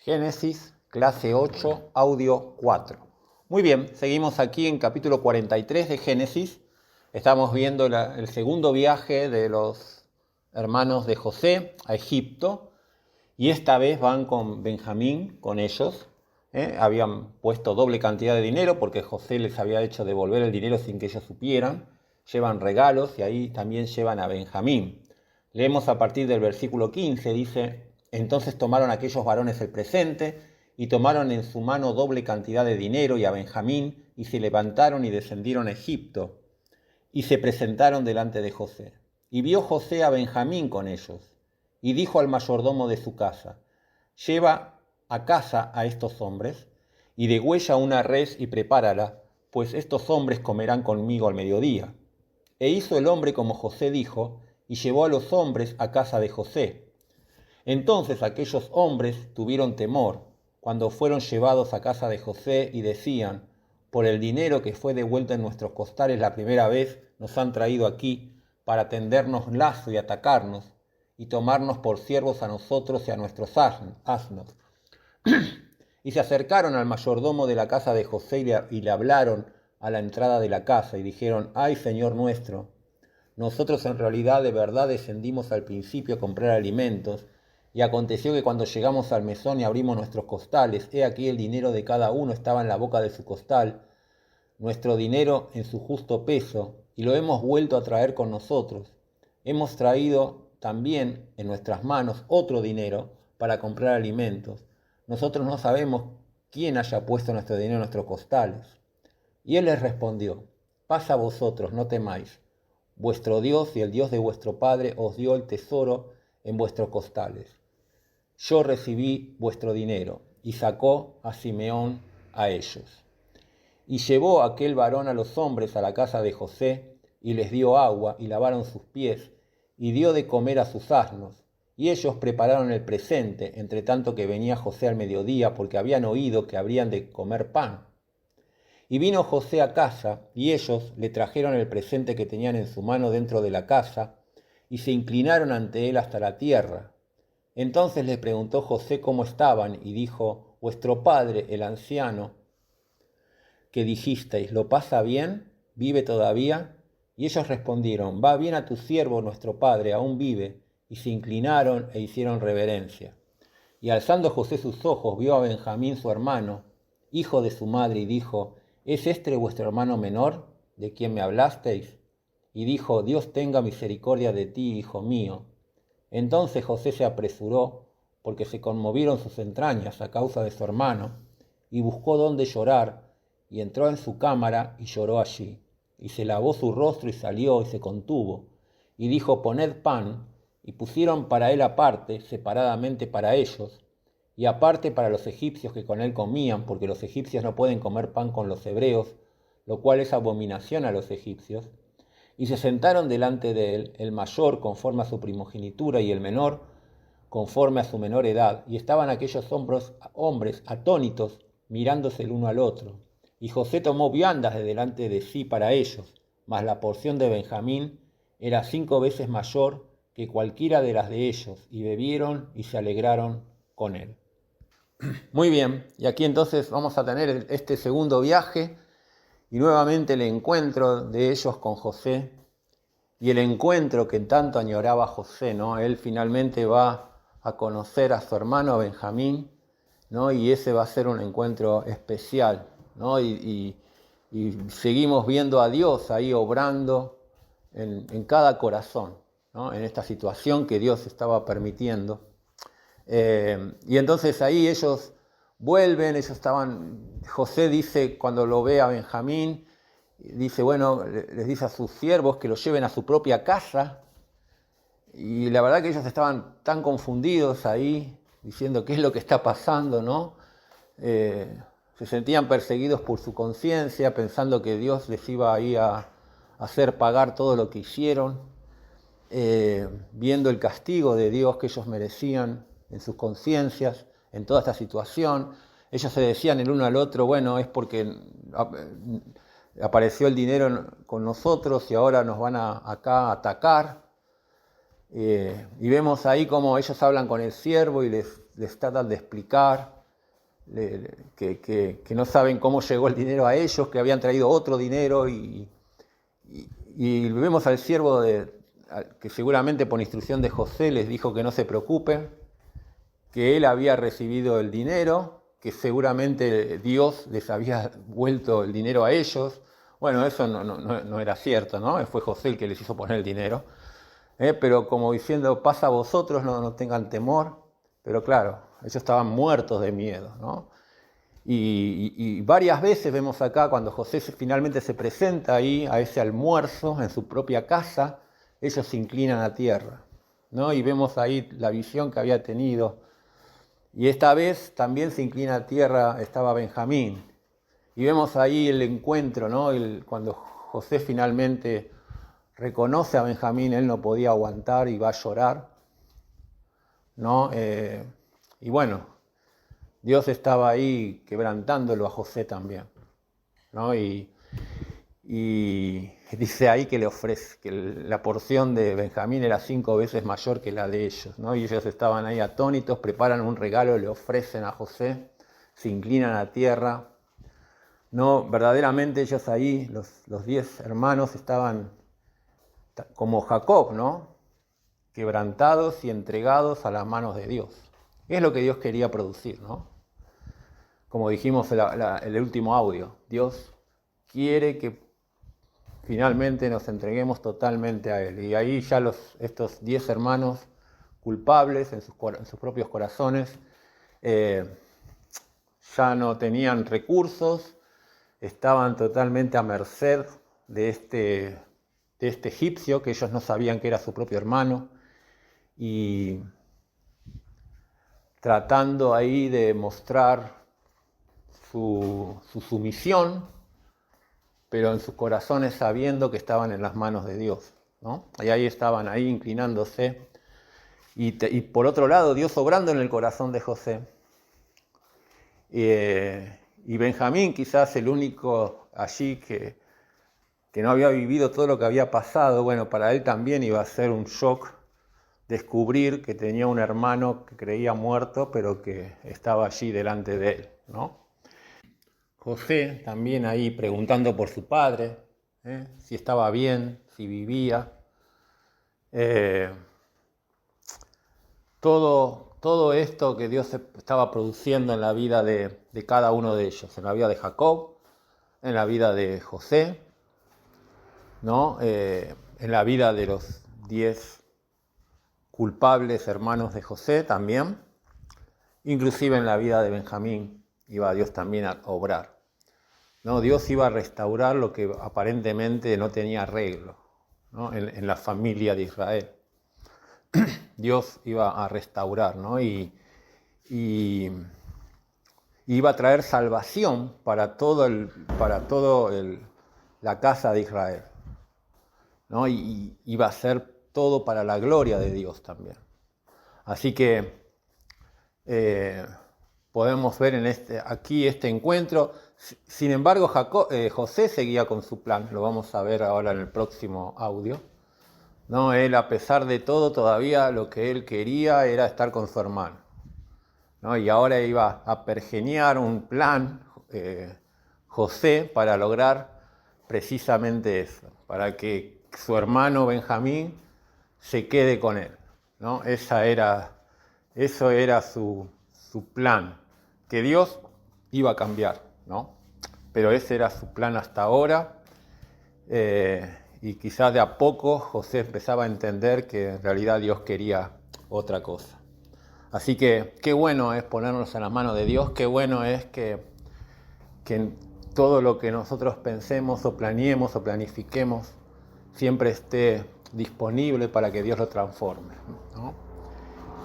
Génesis, clase 8, audio 4. Muy bien, seguimos aquí en capítulo 43 de Génesis. Estamos viendo el segundo viaje de los hermanos de José a Egipto. Y esta vez van con Benjamín, con ellos. Habían puesto doble cantidad de dinero porque José les había hecho devolver el dinero sin que ellos supieran. Llevan regalos y ahí también llevan a Benjamín. Leemos a partir del versículo 15, dice: Entonces tomaron aquellos varones el presente y tomaron en su mano doble cantidad de dinero y a Benjamín, y se levantaron y descendieron a Egipto y se presentaron delante de José. Y vio José a Benjamín con ellos y dijo al mayordomo de su casa: Lleva a casa a estos hombres y degüella una res y prepárala, pues estos hombres comerán conmigo al mediodía. E hizo el hombre como José dijo, y llevó a los hombres a casa de José. Entonces aquellos hombres tuvieron temor cuando fueron llevados a casa de José y decían: por el dinero que fue devuelto en nuestros costales la primera vez, nos han traído aquí para tendernos lazo y atacarnos y tomarnos por siervos a nosotros y a nuestros asnos. Y se acercaron al mayordomo de la casa de José y le hablaron a la entrada de la casa y dijeron: ay, Señor nuestro, nosotros en realidad de verdad descendimos al principio a comprar alimentos, y aconteció que cuando llegamos al mesón y abrimos nuestros costales, he aquí el dinero de cada uno estaba en la boca de su costal, nuestro dinero en su justo peso, y lo hemos vuelto a traer con nosotros. Hemos traído también en nuestras manos otro dinero para comprar alimentos. Nosotros no sabemos quién haya puesto nuestro dinero en nuestros costales. Y él les respondió: pasa a vosotros, no temáis. Vuestro Dios y el Dios de vuestro Padre os dio el tesoro en vuestros costales. Yo recibí vuestro dinero. Y sacó a Simeón a ellos. Y llevó aquel varón a los hombres a la casa de José, y les dio agua, y lavaron sus pies, y dio de comer a sus asnos. Y ellos prepararon el presente, entre tanto que venía José al mediodía, porque habían oído que habrían de comer pan. Y vino José a casa, y ellos le trajeron el presente que tenían en su mano dentro de la casa, y se inclinaron ante él hasta la tierra. Entonces les preguntó José cómo estaban, y dijo: vuestro padre, el anciano, que dijisteis, ¿lo pasa bien? ¿Vive todavía? Y ellos respondieron: va bien a tu siervo nuestro padre, aún vive. Y se inclinaron e hicieron reverencia. Y alzando José sus ojos, vio a Benjamín su hermano, hijo de su madre, y dijo: ¿es este vuestro hermano menor, de quien me hablasteis? Y dijo: Dios tenga misericordia de ti, hijo mío. Entonces José se apresuró, porque se conmovieron sus entrañas a causa de su hermano, y buscó dónde llorar, y entró en su cámara y lloró allí. Y se lavó su rostro y salió y se contuvo. Y dijo: poned pan. Y pusieron para él aparte, separadamente para ellos, y aparte para los egipcios que con él comían, porque los egipcios no pueden comer pan con los hebreos, lo cual es abominación a los egipcios. Y se sentaron delante de él, el mayor conforme a su primogenitura y el menor conforme a su menor edad. Y estaban aquellos hombres atónitos, mirándose el uno al otro. Y José tomó viandas de delante de sí para ellos, mas la porción de Benjamín era 5 veces mayor que cualquiera de las de ellos, y bebieron y se alegraron con él. Muy bien, y aquí entonces vamos a tener este segundo viaje, y nuevamente el encuentro de ellos con José, y el encuentro que tanto añoraba José, ¿no? Él finalmente va a conocer a su hermano Benjamín, ¿no? Y ese va a ser un encuentro especial, ¿no? Y seguimos viendo a Dios ahí obrando en cada corazón, ¿no? En esta situación que Dios estaba permitiendo. Y entonces ahí ellos vuelven, José dice, cuando lo ve a Benjamín, dice, bueno, les dice a sus siervos que lo lleven a su propia casa, y la verdad que ellos estaban tan confundidos ahí, diciendo qué es lo que está pasando, ¿no? Se sentían perseguidos por su conciencia, pensando que Dios les iba ahí a hacer pagar todo lo que hicieron, viendo el castigo de Dios que ellos merecían en sus conciencias, en toda esta situación. Ellos se decían el uno al otro: bueno, es porque apareció el dinero con nosotros y ahora nos van acá a atacar. Y vemos ahí cómo ellos hablan con el siervo y les les tratan de explicar que no saben cómo llegó el dinero a ellos, que habían traído otro dinero y vemos al siervo que seguramente por instrucción de José les dijo que no se preocupen, que él había recibido el dinero, que seguramente Dios les había vuelto el dinero a ellos. Bueno, eso no era cierto, ¿no? Fue José el que les hizo poner el dinero. Pero como diciendo, pasa a vosotros, no tengan temor. Pero claro, ellos estaban muertos de miedo, ¿no? Y varias veces vemos acá, cuando José finalmente se presenta ahí a ese almuerzo en su propia casa, ellos se inclinan a tierra, ¿no? Y vemos ahí la visión que había tenido. Y esta vez también se inclina a tierra, estaba Benjamín. Y vemos ahí el encuentro, ¿no? Cuando José finalmente reconoce a Benjamín, él no podía aguantar y va a llorar, ¿no? Y bueno, Dios estaba ahí quebrantándolo a José también, ¿no? Y dice ahí que le ofrece, que la porción de Benjamín era 5 veces mayor que la de ellos, ¿no? Y ellos estaban ahí atónitos, preparan un regalo, le ofrecen a José, se inclinan a tierra, ¿no? Verdaderamente ellos ahí, los 10 hermanos, estaban como Jacob, ¿no? Quebrantados y entregados a las manos de Dios. Es lo que Dios quería producir, ¿no? Como dijimos en el último audio, Dios quiere que finalmente nos entreguemos totalmente a Él. Y ahí ya estos 10 hermanos culpables en sus propios corazones ya no tenían recursos, estaban totalmente a merced de este egipcio, que ellos no sabían que era su propio hermano, y tratando ahí de mostrar su sumisión, pero en sus corazones sabiendo que estaban en las manos de Dios, ¿no? Y ahí estaban, ahí inclinándose. Y por otro lado, Dios obrando en el corazón de José. Y Benjamín, quizás el único allí que no había vivido todo lo que había pasado, bueno, para él también iba a ser un shock descubrir que tenía un hermano que creía muerto, pero que estaba allí delante de él, ¿no? José también ahí preguntando por su padre, si estaba bien, si vivía. Todo esto que Dios estaba produciendo en la vida de cada uno de ellos, en la vida de Jacob, en la vida de José, ¿no? En la vida de los 10 culpables hermanos de José también, inclusive en la vida de Benjamín iba Dios también a obrar, ¿no? Dios iba a restaurar lo que aparentemente no tenía arreglo, ¿no? En la familia de Israel. Dios iba a restaurar, ¿no? Y iba a traer salvación para toda la casa de Israel, ¿no? Y iba a ser todo para la gloria de Dios también. Así que podemos ver aquí este encuentro. Sin embargo, José seguía con su plan, lo vamos a ver ahora en el próximo audio, ¿no? Él, a pesar de todo, todavía lo que él quería era estar con su hermano, ¿no? Y ahora iba a pergeniar un plan, José, para lograr precisamente eso, para que su hermano Benjamín se quede con él, ¿no? Eso era su plan, que Dios iba a cambiar, ¿no? Pero ese era su plan hasta ahora, y quizás de a poco José empezaba a entender que en realidad Dios quería otra cosa. Así que qué bueno es ponernos en las manos de Dios, qué bueno es que en todo lo que nosotros pensemos o planeemos o planifiquemos siempre esté disponible para que Dios lo transforme, ¿no?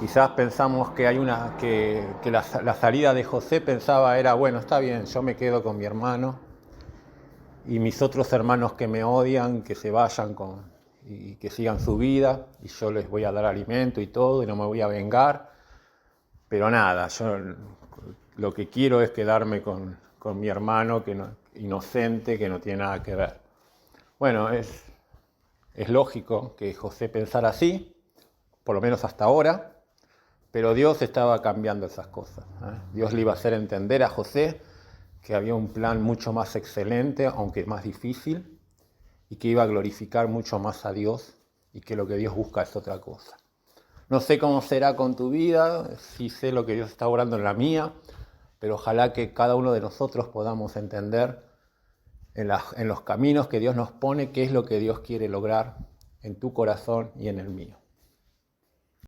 Quizás pensamos que la salida de José pensaba era, bueno, está bien, yo me quedo con mi hermano y mis otros hermanos que me odian, que se vayan y que sigan su vida, y yo les voy a dar alimento y todo, y no me voy a vengar, pero nada, yo lo que quiero es quedarme con mi hermano inocente, que no tiene nada que ver. Bueno, es lógico que José pensara así, por lo menos hasta ahora, Pero Dios estaba cambiando esas cosas. Dios le iba a hacer entender a José que había un plan mucho más excelente, aunque más difícil, y que iba a glorificar mucho más a Dios, y que lo que Dios busca es otra cosa. No sé cómo será con tu vida, sí sé lo que Dios está obrando en la mía, pero ojalá que cada uno de nosotros podamos entender en los caminos que Dios nos pone qué es lo que Dios quiere lograr en tu corazón y en el mío.